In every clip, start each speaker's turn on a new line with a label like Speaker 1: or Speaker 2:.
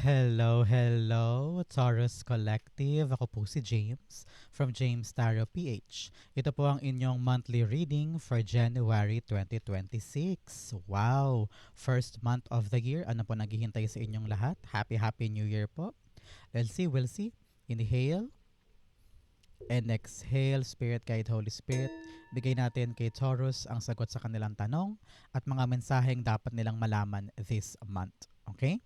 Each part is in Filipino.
Speaker 1: Hello, hello, Taurus Collective. Ako po si James from James Tarot PH. Ito po ang inyong monthly reading for January 2026. Wow! First month of the year. Ano po naghihintay sa inyong lahat? Happy New Year po. Let's see, we'll see. Inhale and exhale, Spirit Guide, Holy Spirit. Bigay natin kay Taurus ang sagot sa kanilang tanong at mga mensaheng dapat nilang malaman this month. Okay?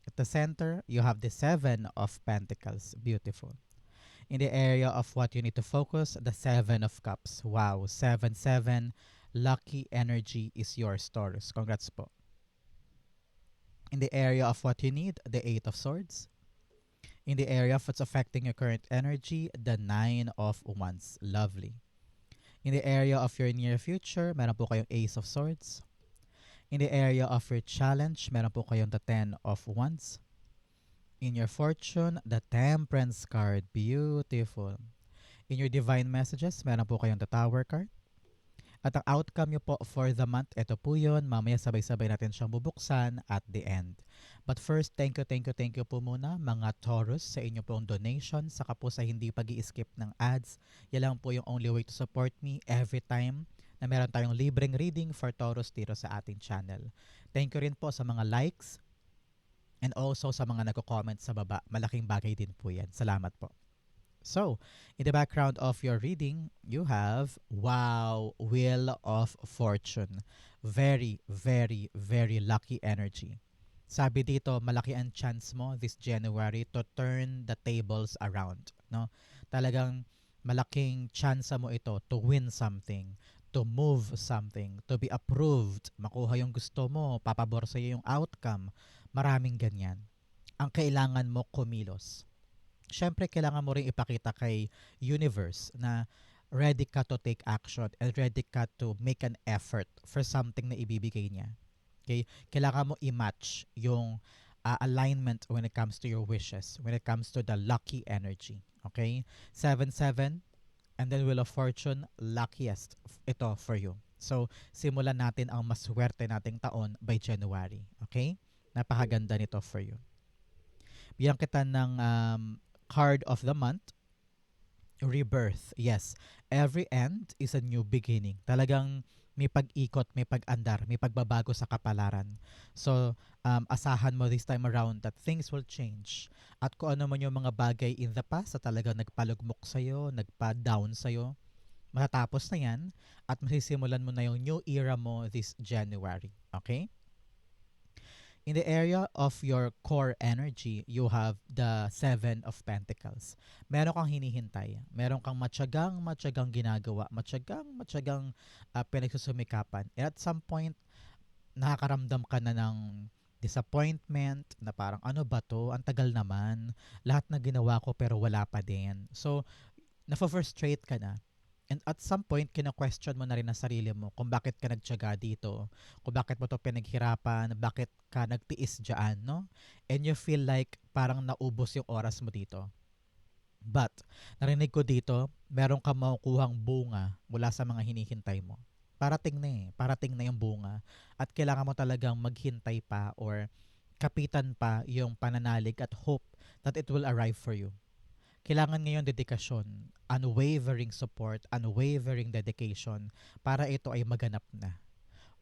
Speaker 1: At the center, you have the Seven of Pentacles. Beautiful. In the area of what you need to focus, the Seven of Cups. Wow, 7-7. Lucky energy is yours, Taurus. Congrats po. In the area of what you need, the Eight of Swords. In the area of what's affecting your current energy, the Nine of Wands. Lovely. In the area of your near future, meron po kayong Ace of Swords. In the area of your challenge, meron po kayong the Ten of Wands. In your fortune, the Temperance card. Beautiful. In your divine messages, meron po kayong the Tower card. At ang outcome nyo po for the month, ito po yun. Mamaya sabay-sabay natin siyang bubuksan at the end. But first, thank you po muna mga Taurus sa inyo pong donation. Saka po sa hindi pag-i-skip ng ads. Yan lang po yung only way to support me every time na meron tayong libreng reading for Taurus dito sa ating channel. Thank you rin po sa mga likes and also sa mga nagko-comment sa baba. Malaking bagay din po yan. Salamat po. So, in the background of your reading, you have, wow, Wheel of Fortune. Very, very, very lucky energy. Sabi dito, malaki ang chance mo this January to turn the tables around. No? Talagang malaking chance mo ito to win something, to move something, to be approved, makuha yung gusto mo, papabor sa iyo yung outcome. Maraming ganyan. Ang kailangan mo kumilos. Siyempre, kailangan mo rin ipakita kay universe na ready ka to take action and ready ka to make an effort for something na ibibigay niya. Okay? Kailangan mo i-match yung alignment when it comes to your wishes, when it comes to the lucky energy. Okay? 7-7 and then Wheel of Fortune, luckiest ito for you. So, simulan natin ang maswerte nating taon by January. Okay? Napakaganda nito for you. Bigyan kita ng card of the month, Rebirth. Yes, every end is a new beginning. Talagang may pag-ikot, may pag-andar, may pagbabago sa kapalaran. So, asahan mo this time around that things will change. At kung ano man yung mga bagay in the past na talagang nagpalugmok sa'yo, nagpa-down sa'yo, matatapos na yan at masisimulan mo na yung new era mo this January. Okay? In the area of your core energy, you have the Seven of Pentacles. Meron kang hinihintay. Meron kang matyagang ginagawa. Matyagang pinagsusumikapan. And at some point, nakakaramdam ka na ng disappointment na parang ano ba to? Ang tagal naman. Lahat na ginawa ko pero wala pa din. So, na-frustrate ka na. And at some point, kina-question mo na rin ang sarili mo kung bakit ka nagtiyaga dito, kung bakit mo to pinaghirapan, bakit ka nagtiis dyan, no? And you feel like parang naubos yung oras mo dito. But, narinig ko dito, meron ka makukuhang bunga mula sa mga hinihintay mo. Parating na yung bunga. At kailangan mo talagang maghintay pa or kapitan pa yung pananalig at hope that it will arrive for you. Kailangan ngayon dedikasyon, unwavering support, unwavering dedication para ito ay maganap na.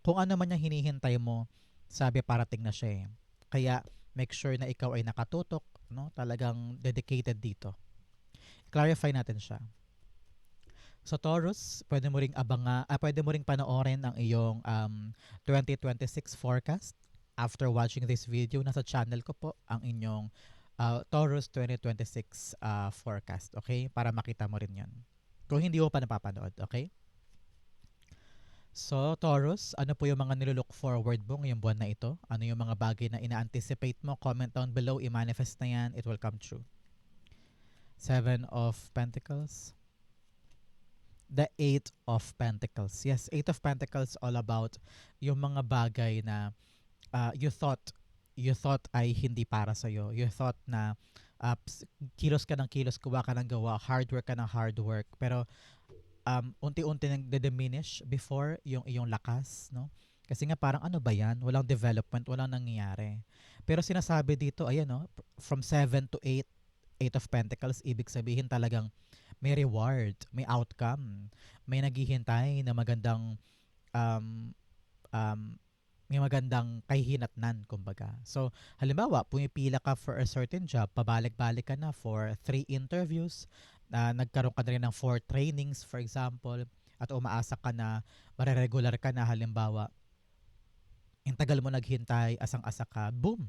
Speaker 1: Kung ano man yung hinihintay mo, sabi parating na siya eh. Kaya make sure na ikaw ay nakatutok, no? Talagang dedicated dito. Clarify natin siya. So Taurus, pwede mo ring panoorin ang iyong 2026 forecast after watching this video. Nasa channel ko po ang inyong Taurus 2026 forecast, okay? Para makita mo rin yan. Kung hindi mo pa napapanood, okay? So, Taurus, ano po yung mga nilook forward mo ngayong buwan na ito? Ano yung mga bagay na ina-anticipate mo? Comment down below, i-manifest na yan, it will come true. Seven of Pentacles. The Eight of Pentacles. Yes, Eight of Pentacles all about yung mga bagay na you thought ay hindi para sa'yo. You thought na kilos ka ng kilos, gawa ka ng gawa, hard work ka ng hard work. Pero unti-unti nang diminish before yung iyong lakas, no? Kasi nga parang ano ba yan? Walang development, walang nangyayari. Pero sinasabi dito, ayan no, from 7 to 8, Eight of Pentacles, ibig sabihin talagang may reward, may outcome, may naghihintay na magandang um, um, may magandang kahihinatnan, kumbaga. So, halimbawa, pumipila ka for a certain job, pabalik-balik ka na for 3 interviews, nagkaroon ka na rin ng 4 trainings, for example, at umaasa ka na mareregular ka na, halimbawa, yung tagal mo naghintay, asang-asa ka, boom!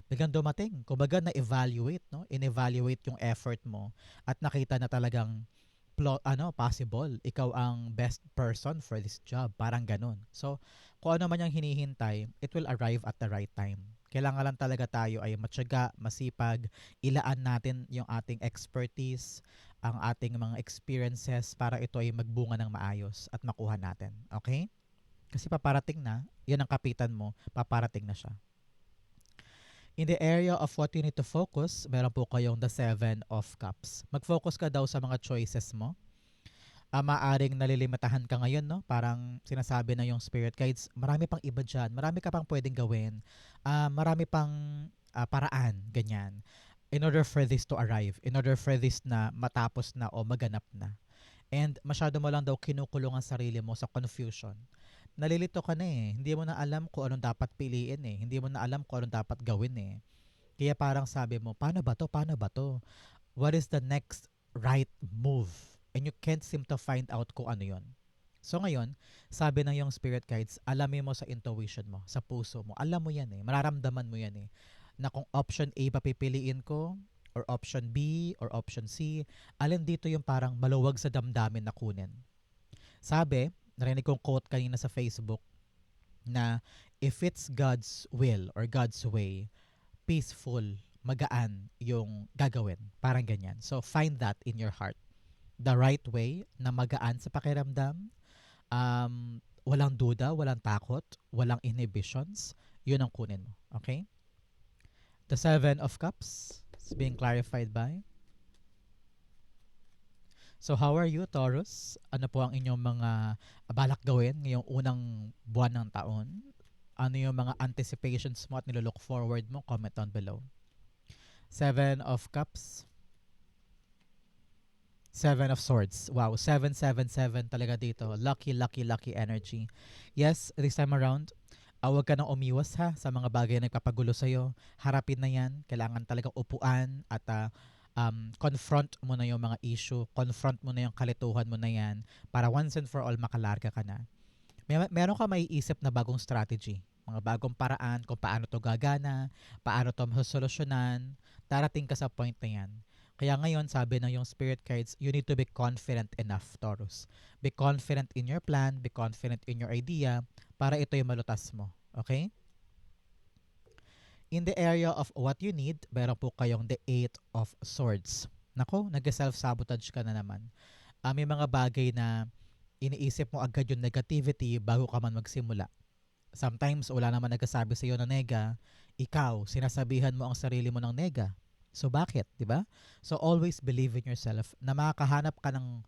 Speaker 1: Biglang dumating. Kumbaga, na-evaluate, no? In-evaluate yung effort mo at nakita na talagang possible. Ikaw ang best person for this job. Parang ganun. So, kung ano man yung hinihintay, it will arrive at the right time. Kailangan lang talaga tayo ay matyaga, masipag, ilaan natin yung ating expertise, ang ating mga experiences para ito ay magbunga ng maayos at makuha natin. Okay? Kasi paparating na, yan ang kapitan mo, paparating na siya. In the area of what you need to focus, meron po kayong the 7 of Cups. Mag-focus ka daw sa mga choices mo. Maaring nalilimitahan ka ngayon, no? Parang sinasabi na yung spirit guides, marami pang iba dyan, marami ka pang pwedeng gawin, marami pang paraan, ganyan. In order for this to arrive, in order for this na matapos na o maganap na. And masyado mo lang daw kinukulong ang sarili mo sa confusion. Nalilito ka na eh. Hindi mo na alam kung anong dapat piliin eh. Hindi mo na alam kung anong dapat gawin eh. Kaya parang sabi mo, paano ba to? Paano ba to? What is the next right move? And you can't seem to find out kung ano yon. So ngayon, sabi ng yung spirit guides, alamin mo sa intuition mo, sa puso mo. Alam mo yan eh. Mararamdaman mo yan eh. Na kung option A ba pipiliin ko, or option B, or option C, alin dito yung parang maluwag sa damdamin na kunin. Sabi, narinig kong quote kanina sa Facebook na if it's God's will or God's way, peaceful, magaan yung gagawin. Parang ganyan. So, find that in your heart. The right way na magaan sa pakiramdam, walang duda, walang takot, walang inhibitions, yun ang kunin mo. Okay? The 7 of Cups is being clarified by. So how are you, Taurus? Ano po ang inyong mga balak gawin ngayong unang buwan ng taon? Ano yung mga anticipations mo at nilolook forward mo? Comment down below. 7 of Cups. 7 of Swords. Wow, 777 talaga dito. Lucky, lucky, lucky energy. Yes, this time around, huwag ka nang umiwas ha sa mga bagay na nagpapagulo sa'yo. Harapin na yan. Kailangan talagang upuan at confront mo na yung mga issue. Confront mo na yung kalituhan mo na yan para once and for all makalarga ka na. Meron ka maiisip na bagong strategy. Mga bagong paraan kung paano to gagana, paano to masosolusyonan. Darating ka sa point na yan. Kaya ngayon, sabi ng yung spirit guides, you need to be confident enough, Taurus. Be confident in your plan, be confident in your idea, para ito yung malutas mo. Okay? In the area of what you need, meron po kayong the 8 of Swords. Nako, nag-self-sabotage ka na naman. May mga bagay na iniisip mo agad yung negativity bago ka man magsimula. Sometimes, wala naman nagsasabi sa iyo na nega. Ikaw, sinasabihan mo ang sarili mo ng nega. So, bakit? Diba? So, always believe in yourself na makakahanap ka ng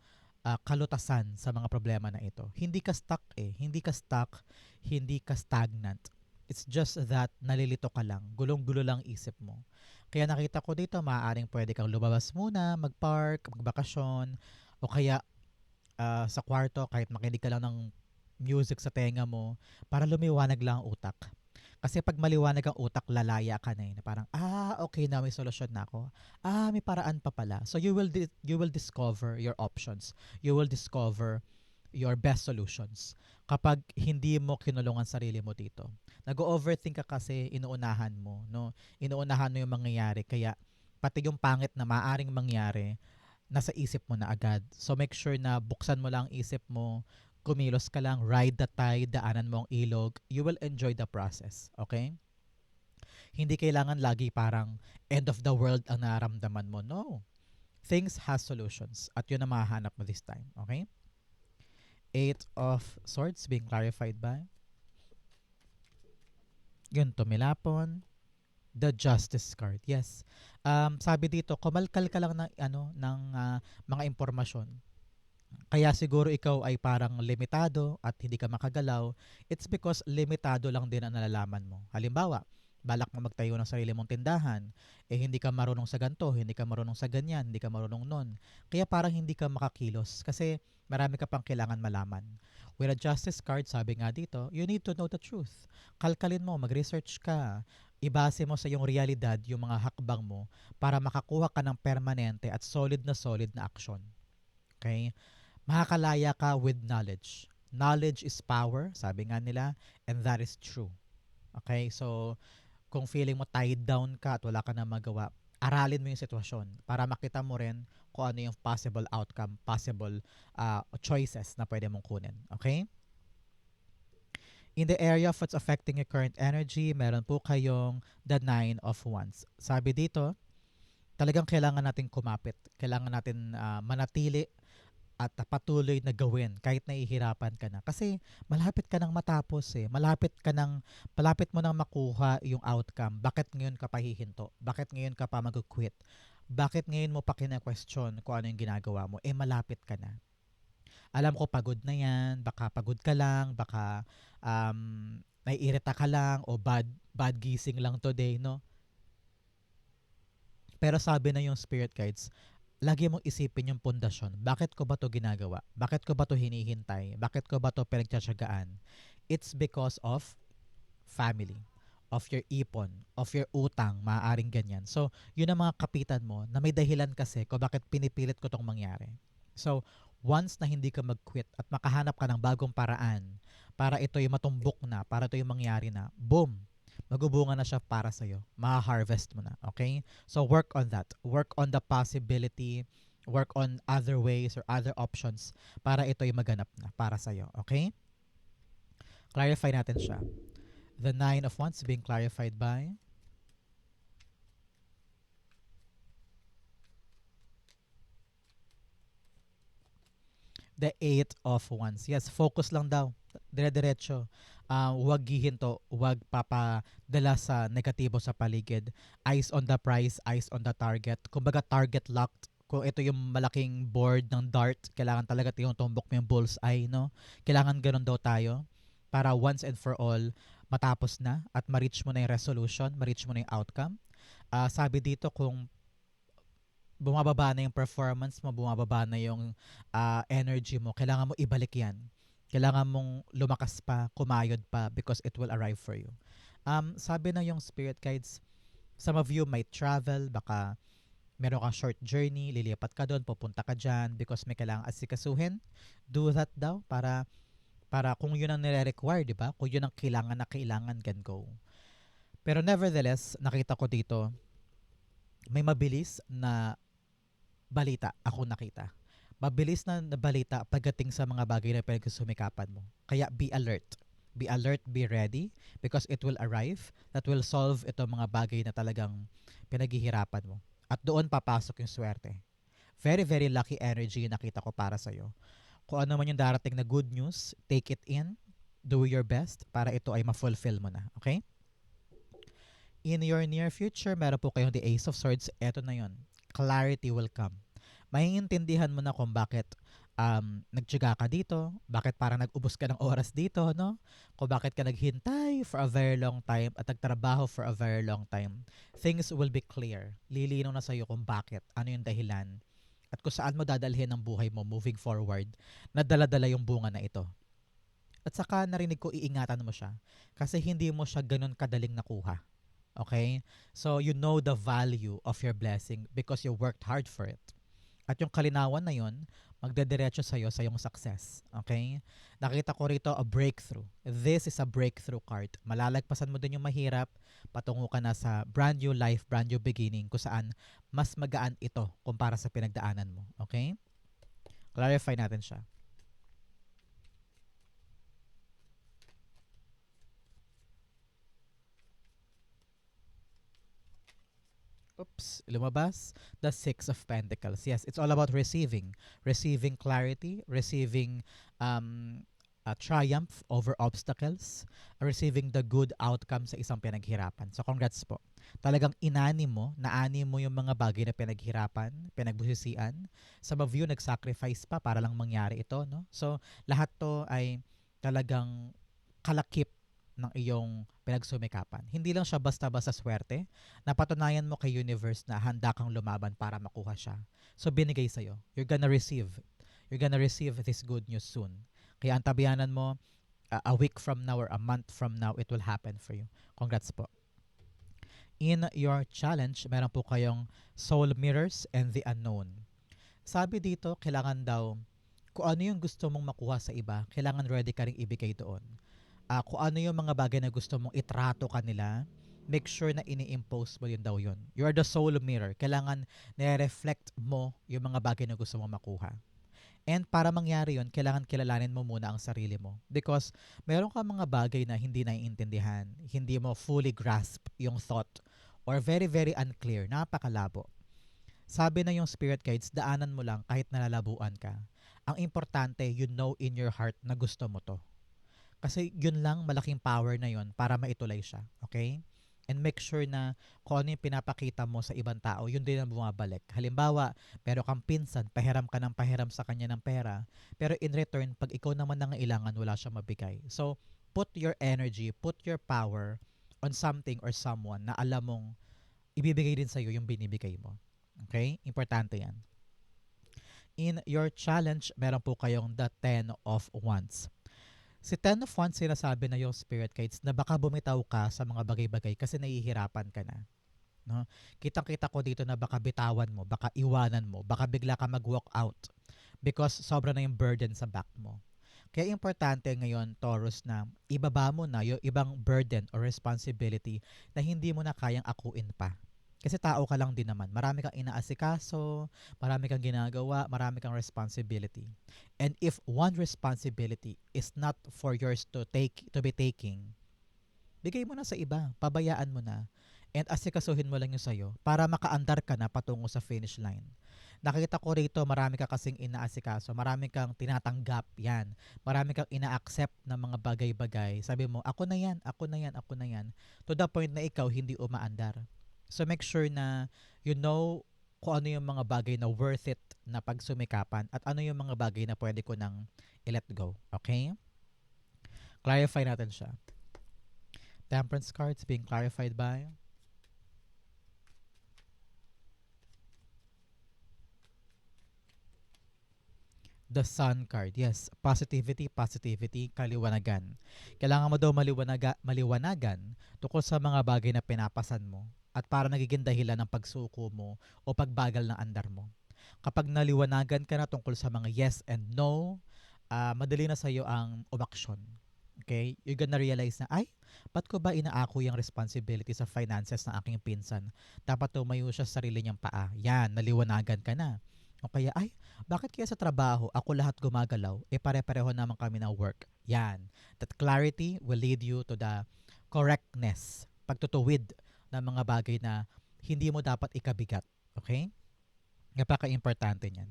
Speaker 1: kalutasan sa mga problema na ito. Hindi ka stuck eh. Hindi ka stuck. Hindi ka stagnant. It's just that nalilito ka lang. Gulong-gulo lang isip mo. Kaya nakita ko dito, maaaring pwede kang lumabas muna, mag-park, magbakasyon, o kaya sa kwarto, kahit makinig ka lang ng music sa tenga mo, para lumiwanag lang ang utak. Kasi pag maliwanag ang utak, lalaya ka na na parang, okay na, may solusyon na ako. May paraan pa pala. So you will discover your options. You will discover your best solutions kapag hindi mo kinulungan sarili mo dito. Nag-overthink ka kasi inuunahan mo, no? Inuunahan mo yung mangyayari, kaya pati yung pangit na maaring mangyari, nasa isip mo na agad. So make sure na buksan mo lang isip mo, kumilos ka lang, ride the tide, daanan mo ang ilog, you will enjoy the process. Okay? Hindi kailangan lagi parang end of the world ang nararamdaman mo. No. Things has solutions at yun ang mahahanap mo this time. Okay? 8 of Swords being clarified by. Yun, tumilapon. The Justice card. Yes. Sabi dito, kumalkal ka lang ng mga impormasyon. Kaya siguro ikaw ay parang limitado at hindi ka makagalaw. It's because limitado lang din ang nalalaman mo. Halimbawa, balak mo magtayo ng sarili mong tindahan, eh hindi ka marunong sa ganto, hindi ka marunong sa ganyan, hindi ka marunong nun. Kaya parang hindi ka makakilos kasi marami ka pang kailangan malaman. With a justice card, sabi nga dito, you need to know the truth. Kalkalin mo, mag-research ka, ibase mo sa iyong realidad yung mga hakbang mo para makakuha ka ng permanente at solid na aksyon. Okay? Makakalaya ka with knowledge. Knowledge is power, sabi nga nila, and that is true. Okay? So, kung feeling mo tied down ka at wala ka na magawa, aralin mo yung sitwasyon para makita mo rin kung ano yung possible outcome, possible choices na pwede mong kunin. Okay? In the area of what's affecting your current energy, meron po kayong the Nine of Wands. Sabi dito, talagang kailangan natin kumapit. Kailangan natin manatili at patuloy na gawin kahit nahihirapan ka na. Kasi malapit ka nang matapos eh. Malapit mo nang makuha yung outcome. Bakit ngayon ka pa hihinto? Bakit ngayon ka pa mag-quit? Bakit ngayon mo pa kina-question kung ano yung ginagawa mo? Eh malapit ka na. Alam ko pagod na yan, baka pagod ka lang, baka naiirita ka lang o bad gising lang today, no? Pero sabi na yung spirit guides, lagi mong isipin yung pundasyon. Bakit ko ba to ginagawa? Bakit ko ba to hinihintay? Bakit ko ba to pinagtsatsagaan? It's because of family, of your ipon, of your utang, maaaring ganyan. So, yun ang mga kapitan mo na may dahilan kasi kung bakit pinipilit ko tong mangyari. So, once na hindi ka mag-quit at makahanap ka ng bagong paraan para ito'y matumbok na, para ito'y mangyari na, boom! Magubunga na siya para sa'yo. Ma-harvest mo na. Okay? So, work on that. Work on the possibility. Work on other ways or other options para ito'y maganap na para sa'yo. Okay? Clarify natin siya. The Nine of Wands being clarified by the Eight of Wands. Yes, focus lang daw. Dire-diretso. Huwag gihinto, huwag papadala sa negatibo sa paligid. Eyes on the prize, eyes on the target. Kumbaga target locked. Kung ito yung malaking board ng dart, kailangan talaga tinutumbok mo yung bullseye, no? Kailangan ganun daw tayo para once and for all matapos na at ma-reach mo na yung resolution, ma-reach mo na yung outcome. Sabi dito kung bumababa na yung performance mo, bumababa na yung energy mo, kailangan mo ibalik yan. Kailangan mong lumakas pa, kumayod pa because it will arrive for you. Sabi na yung spirit guides, some of you might travel, baka meron kang short journey, lilipat ka doon, pupunta ka dyan because may kailangan asikasuhin. Do that daw para kung yun ang nire-require, di ba? Kung yun ang kailangan, can go. Pero nevertheless, nakita ko dito, may mabilis na balita ako nakita. Mabilis na balita pagdating sa mga bagay na pinagsumikapan mo. Kaya be alert. Be alert, be ready because it will arrive that will solve itong mga bagay na talagang pinaghihirapan mo. At doon papasok yung swerte. Very, very lucky energy yung nakita ko para sa'yo. Kung ano man yung darating na good news, take it in, do your best para ito ay ma-fulfill mo na. Okay? In your near future, meron po kayong the Ace of Swords. Eto na yon. Clarity will come. Maiintindihan mo na kung bakit nagtyaga ka dito, bakit parang nag-ubos ka ng oras dito, no? Kung bakit ka naghintay for a very long time at nagtrabaho for a very long time. Things will be clear. Lilinaw na sa'yo kung bakit, ano yung dahilan, at kung saan mo dadalhin ang buhay mo moving forward na dala-dala yung bunga na ito. At saka narinig ko, iingatan mo siya kasi hindi mo siya ganun kadaling nakuha. Okay? So, you know the value of your blessing because you worked hard for it. At yung kalinawan na yun, magdediretso sa'yo sa iyong success. Okay? Nakita ko rito a breakthrough. This is a breakthrough card. Malalagpasan mo din yung mahirap, patungo ka na sa brand new life, brand new beginning, kung saan mas magaan ito kumpara sa pinagdaanan mo. Okay? Clarify natin siya. Oops, lumabas. The Six of Pentacles. Yes, it's all about receiving. Receiving clarity, receiving a triumph over obstacles, receiving the good outcome sa isang pinaghirapan. So congrats po. Talagang naani mo yung mga bagay na pinaghirapan, pinagbusisian. Some of you nag-sacrifice pa para lang mangyari ito, no? So lahat to ay talagang kalakip ng iyong pinagsumikapan. Hindi lang siya basta-basta swerte. Napatunayan mo kay universe na handa kang lumaban para makuha siya. So binigay sa'yo. You're gonna receive. You're gonna receive this good news soon. Kaya antabayanan mo, a week from now or a month from now, it will happen for you. Congrats po. In your challenge, meron po kayong soul mirrors and the unknown. Sabi dito, kailangan daw, kung ano yung gusto mong makuha sa iba, kailangan ready ka rin ibigay doon. Kung ano yung mga bagay na gusto mong itrato kanila, make sure na ini-impose mo yun daw yun. You are the soul mirror. Kailangan nire-reflect mo yung mga bagay na gusto mong makuha. And para mangyari yun, kailangan kilalanin mo muna ang sarili mo. Because meron ka mga bagay na hindi naiintindihan, hindi mo fully grasp yung thought, or very, very unclear, napakalabo. Sabi na yung spirit guides, daanan mo lang kahit nalalabuan ka. Ang importante, you know in your heart na gusto mo to. Kasi yun lang, malaking power na yun para maitulay siya. Okay? And make sure na kung ano yung pinapakita mo sa ibang tao, yun din ang bumabalik. Halimbawa, pero kang pinsan, pahiram ka ng pahiram sa kanya ng pera, pero in return, pag ikaw naman nangailangan, wala siyang mabigay. So, put your energy, put your power on something or someone na alam mong ibibigay din sa'yo yung binibigay mo. Okay? Importante yan. In your challenge, meron po kayong the 10 of Wands. Si Ten of Wands, sinasabi na yung spirit guides na baka bumitaw ka sa mga bagay-bagay kasi nahihirapan ka na. No? Kitang-kita ko dito na baka bitawan mo, baka iwanan mo, baka bigla ka mag-walk out because sobra na yung burden sa back mo. Kaya importante ngayon, Taurus, na ibaba mo na yung ibang burden or responsibility na hindi mo na kayang akuin pa. Kasi tao ka lang din naman. Marami kang inaasikaso, marami kang ginagawa, marami kang responsibility. And if one responsibility is not for yours to be taking, bigay mo na sa iba, pabayaan mo na. And asikasuhin mo lang yung sa'yo para makaandar ka na patungo sa finish line. Nakita ko rito, marami ka kasing inaasikaso, marami kang tinatanggap yan, marami kang ina-accept ng mga bagay-bagay. Sabi mo, ako na yan, ako na yan, ako na yan. To the point na ikaw hindi umaandar. So make sure na you know kung ano yung mga bagay na worth it na pagsumikapan at ano yung mga bagay na pwede ko nang i-let go. Okay? Clarify natin siya. Temperance cards being clarified by the Sun card. Yes, positivity, positivity, kaliwanagan. Kailangan mo daw maliwanagan tungkol sa mga bagay na pinapasan mo at para nagiging dahilan ng pagsuko mo o pagbagal ng andar mo. Kapag naliwanagan ka na tungkol sa mga yes and no, madali na sa'yo ang umaksyon. Okay? You're gonna realize na, ay, ba't ko ba inaako yung responsibility sa finances ng aking pinsan? Dapat tumayo siya sa sarili niyang paa. Yan, naliwanagan ka na. O kaya, ay, bakit kaya sa trabaho, ako lahat gumagalaw, pare-pareho naman kami ng work. Yan. That clarity will lead you to the correctness, pagtutuwid ng mga bagay na hindi mo dapat ikabigat. Okay? Napaka-importante niyan.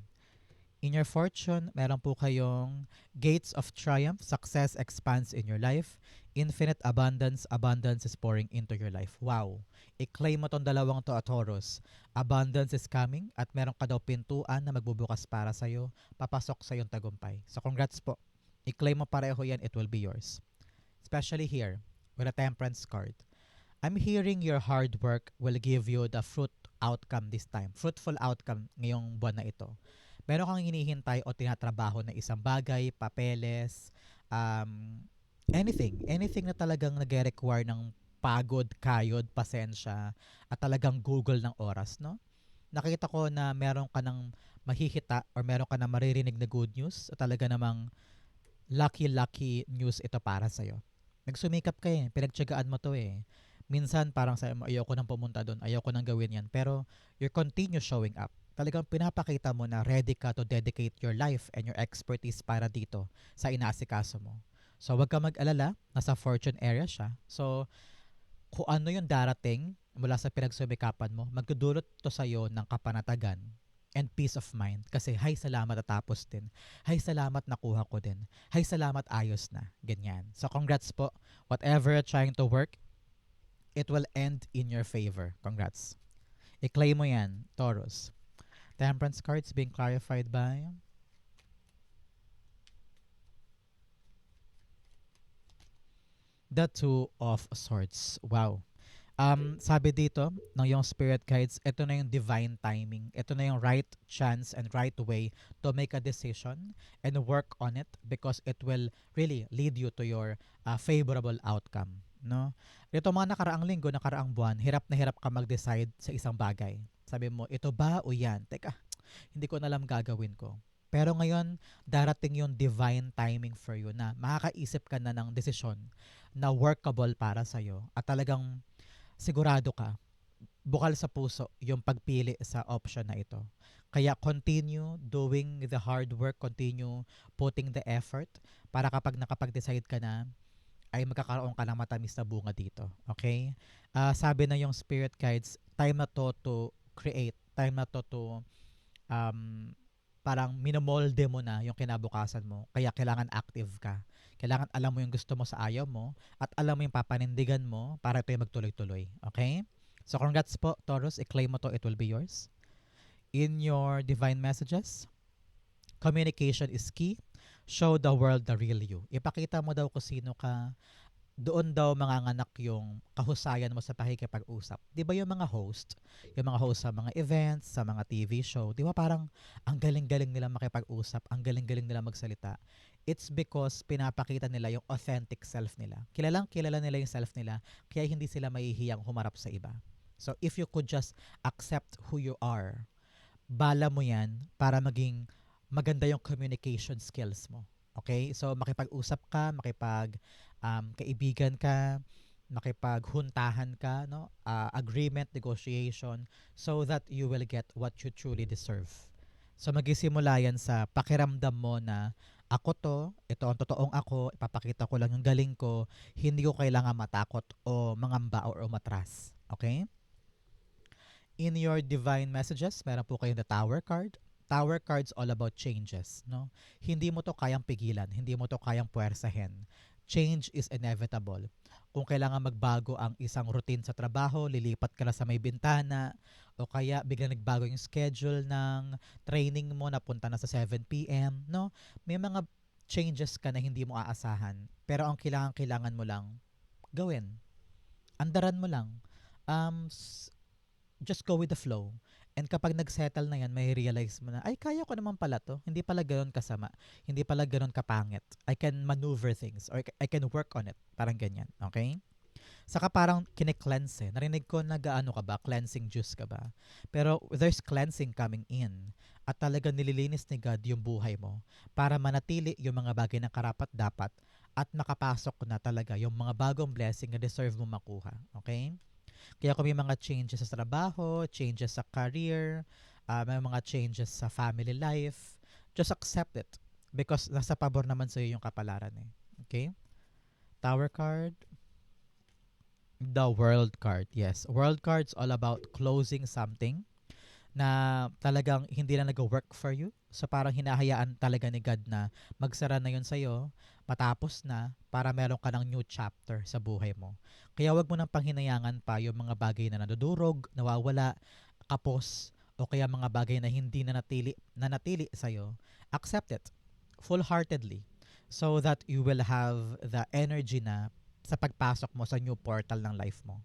Speaker 1: In your fortune, meron po kayong gates of triumph, success expands in your life, infinite abundance, abundance is pouring into your life. Wow! I-claim mo tong dalawang to at Taurus. Abundance is coming at meron ka daw pintuan na magbubukas para sa'yo, papasok sa iyong tagumpay. So congrats po. I-claim mo pareho yan, it will be yours. Especially here, with a temperance card. I'm hearing your hard work will give you the fruit outcome this time. Fruitful outcome ngayong buwan na ito. Meron kang hinihintay o tinatrabaho na isang bagay, papeles, anything na talagang nag-require ng pagod, kayod, pasensya, at talagang google ng oras, no? Nakita ko na meron ka ng mahihita or meron ka na maririnig na good news at talaga namang lucky news ito para sa'yo. Nagsumikap ka pinagtiyagaan mo to Minsan parang sa ayoko nang pumunta doon, ayoko nang gawin yan, pero you continue showing up. Talagang pinapakita mo na ready ka to dedicate your life and your expertise para dito sa inaasikaso mo. So wag ka mag-alala, nasa fortune area siya. So kung ano yung darating mula sa pinagsumikapan mo, magdudulot to sa'yo ng kapanatagan and peace of mind. Kasi, hay salamat natapos din. Hay salamat nakuha ko din. Hay salamat ayos na. Ganyan. So congrats po. Whatever you're trying to work, it will end in your favor. Congrats. I-claim mo yan, Taurus. Temperance cards being clarified by The Two of Swords. Wow. Sabi dito ng yung spirit guides, ito na yung divine timing. Ito na yung right chance and right way to make a decision and work on it because it will really lead you to your favorable outcome. No? Ito mga nakaraang linggo, nakaraang buwan, hirap na hirap ka mag-decide sa isang bagay. Sabi mo, ito ba o yan? Teka, hindi ko na alam gagawin ko. Pero ngayon, darating yung divine timing for you na makakaisip ka na ng desisyon na workable para sa'yo at talagang sigurado ka, bukal sa puso yung pagpili sa option na ito. Kaya continue doing the hard work, continue putting the effort para kapag nakapag-decide ka na, ay magkakaroon ka ng matamis na bunga dito. Okay? Sabi na yung spirit guides, time na to to create, time na to to um, parang minomolde mo na yung kinabukasan mo. Kaya kailangan active ka. Kailangan alam mo yung gusto mo sa ayaw mo at alam mo yung papanindigan mo para ito yung magtuloy-tuloy. Okay? So congrats po, Taurus. I-claim mo to. It will be yours. In your divine messages, communication is key. Show the world the real you. Ipakita mo daw kung sino ka. Doon daw manganganak yung kahusayan mo sa pakikipag-usap. 'Di ba yung mga host, sa mga events, sa mga TV show, 'di ba parang ang galing-galing nila makipag-usap, ang galing-galing nila magsalita. It's because pinapakita nila yung authentic self nila. Kilalang kilala nila yung self nila, kaya hindi sila mahihiyang humarap sa iba. So if you could just accept who you are, bala mo yan para maging maganda yung communication skills mo. Okay? So, makipag-usap ka, kaibigan ka, makipaghuntahan ka, no? Agreement, negotiation, so that you will get what you truly deserve. So, magisimula yan sa pakiramdam mo na ako to, ito ang totoong ako, ipapakita ko lang yung galing ko, hindi ko kailangan matakot o mangamba or umatras. Okay? In your divine messages, meron po kayong the Tower card. Tower card's all about changes, no? Hindi mo to kayang pigilan, hindi mo to kayang puwersahin. Change is inevitable. Kung kailangan magbago ang isang routine sa trabaho, lilipat ka na sa may bintana, o kaya biglang nagbago yung schedule ng training mo, napunta na sa 7 p.m., no? May mga changes ka na hindi mo aasahan. Pero ang kailangan mo lang gawin. Andaran mo lang. Um, just go with the flow. And kapag nag-settle na yan, may realize mo na, ay, kaya ko naman pala to. Hindi pala ganoon kasama. Hindi pala ganoon kapangit. I can maneuver things or I can work on it. Parang ganyan. Okay? Saka parang kine-cleanse eh. Narinig ko nag-ano ka ba? Cleansing juice ka ba? Pero there's cleansing coming in. At talaga nililinis ni God yung buhay mo para manatili yung mga bagay na karapat dapat at makapasok na talaga yung mga bagong blessing na deserve mo makuha. Okay? Kaya kung may mga changes sa trabaho, changes sa career, may mga changes sa family life, just accept it. Because nasa pabor naman sa'yo yung kapalaran eh. Okay? Tower card. The World card. Yes. World card's all about closing something na talagang hindi na nag-work for you. So parang hinahayaan talaga ni God na magsara na yun sa'yo, matapos na, para meron ka ng new chapter sa buhay mo. Kaya wag mo nang panghinayangan pa yung mga bagay na nadudurog, nawawala, kapos, o kaya mga bagay na hindi na natili sa'yo. Accept it full-heartedly so that you will have the energy na sa pagpasok mo sa new portal ng life mo.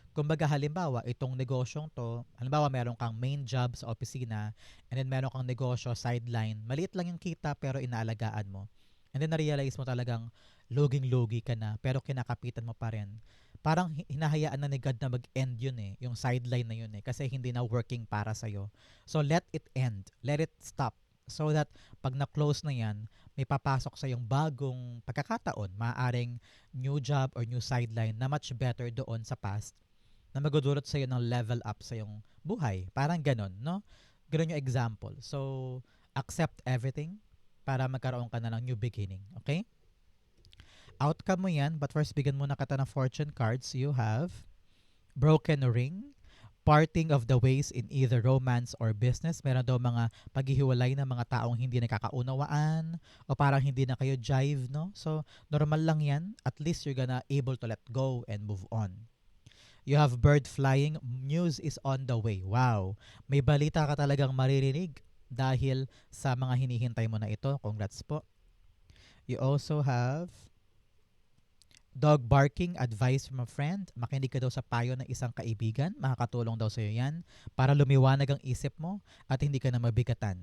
Speaker 1: Kumbaga halimbawa, itong negosyong to, halimbawa meron kang main job sa opisina and then meron kang negosyo sideline, maliit lang yung kita pero inaalagaan mo. And then na-realize mo talagang loging-logi ka na pero kinakapitan mo pa rin. Parang hinahayaan na ni God na mag-end yun eh, yung sideline na yun eh, kasi hindi na working para sa'yo. So let it end, let it stop so that pag na-close na yan, may papasok sa yung bagong pagkakataon, maaaring new job or new sideline na much better doon sa past na magdudulot sa'yo ng level up sa yung buhay. Parang ganon, no? Ganon yung example. So, accept everything para magkaroon ka na ng new beginning. Okay? Outcome mo yan, but first, bigyan muna kita ng fortune cards. You have broken ring, parting of the ways in either romance or business. Meron daw mga paghihiwalay ng mga taong hindi nakakaunawaan o parang hindi na kayo jive, no? So, normal lang yan. At least you're gonna able to let go and move on. You have bird flying. News is on the way. Wow. May balita ka talagang maririnig dahil sa mga hinihintay mo na ito. Congrats po. You also have Dog barking, advice from a friend. Makinig ka daw sa payo ng isang kaibigan. Makakatulong daw sa'yo yan para lumiwanag ang isip mo at hindi ka na mabigatan.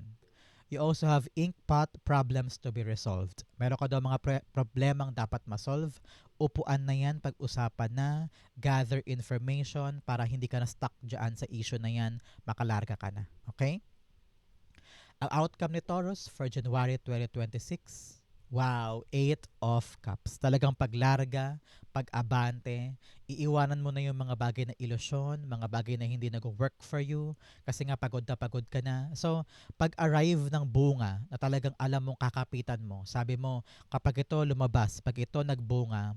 Speaker 1: You also have ink pot, problems to be resolved. Meron ka daw mga problemang dapat masolve. Upuan na yan, pag-usapan na, gather information para hindi ka na stuck dyan sa issue na yan, makalarga ka na. Okay? Ang outcome ni Taurus for January 2026, wow, 8 of Cups. Talagang paglarga, pag-abante, iiwanan mo na yung mga bagay na ilusyon, mga bagay na hindi nag-work for you, kasi nga pagod ka na. So, pag-arrive ng bunga na talagang alam mong kakapitan mo, sabi mo, kapag ito lumabas, pag ito nagbunga,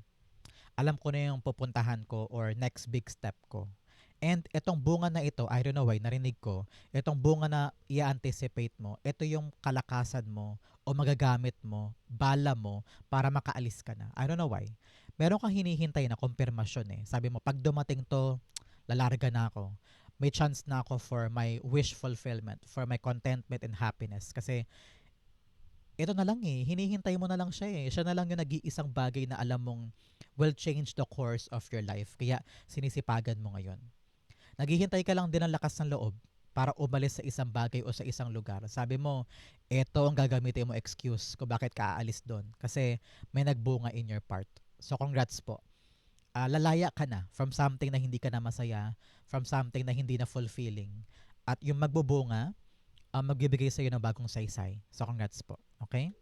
Speaker 1: alam ko na yung pupuntahan ko or next big step ko. And itong bunga na ito, I don't know why, narinig ko, itong bunga na i-anticipate mo, ito yung kalakasan mo o magagamit mo, bala mo para makaalis ka na. I don't know why. Meron kang hinihintay na kumpirmasyon eh. Sabi mo, pag dumating to, lalarga na ako. May chance na ako for my wish fulfillment, for my contentment and happiness. Kasi ito na lang eh, hinihintay mo na lang siya eh. Siya na lang yung nag-iisang bagay na alam mong will change the course of your life. Kaya sinisipagan mo ngayon. Naghihintay ka lang din ng lakas ng loob para umalis sa isang bagay o sa isang lugar. Sabi mo, ito ang gagamitin mo excuse kung bakit ka aalis doon. Kasi may nagbunga in your part. So congrats po. Lalaya ka na from something na hindi ka na masaya, from something na hindi na fulfilling. At yung magbubunga, magbibigay sa iyo ng bagong saysay. So congrats po. Okay?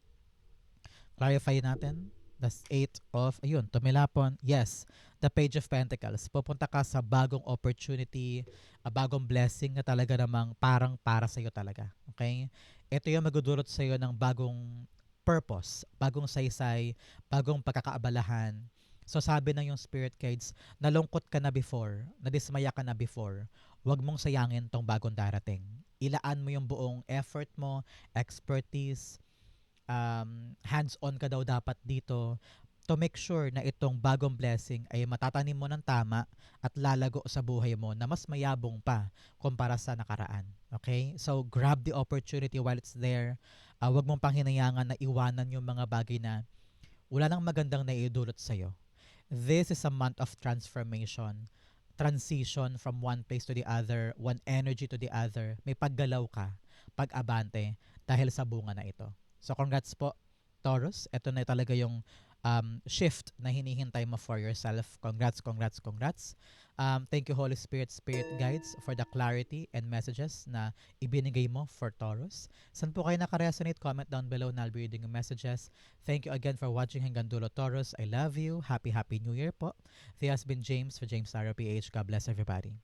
Speaker 1: Clarify natin. That's 8 of, ayun, tumilapon. Yes, the Page of Pentacles. Pupunta ka sa bagong opportunity, a bagong blessing na talaga namang parang para sa iyo talaga. Okay? Ito yung magdudulot sa iyo ng bagong purpose, bagong saysay, bagong pagkakaabalahan. So sabi ng yung spirit guides, nalungkot ka na before, nadismaya ka na before, huwag mong sayangin tong bagong darating. Ilaan mo yung buong effort mo, expertise, hands-on ka daw dapat dito to make sure na itong bagong blessing ay matatanim mo ng tama at lalago sa buhay mo na mas mayabong pa kumpara sa nakaraan. Okay? So, grab the opportunity while it's there. Huwag mong panghinayangan na iwanan yung mga bagay na wala nang magandang naiidulot sa'yo. This is a month of transformation, transition from one place to the other, one energy to the other. May paggalaw ka, pag-abante dahil sa bunga na ito. So congrats po, Taurus. Ito na talaga yung shift na hinihintay mo for yourself. Congrats, congrats, congrats. Thank you, Holy Spirit, Spirit Guides, for the clarity and messages na ibinigay mo for Taurus. Saan po kayo nakaresonate? Comment down below na I'll be reading yung messages. Thank you again for watching hanggang dulo, Taurus. I love you. Happy, Happy New Year po. This has been James for James Taro PH. God bless everybody.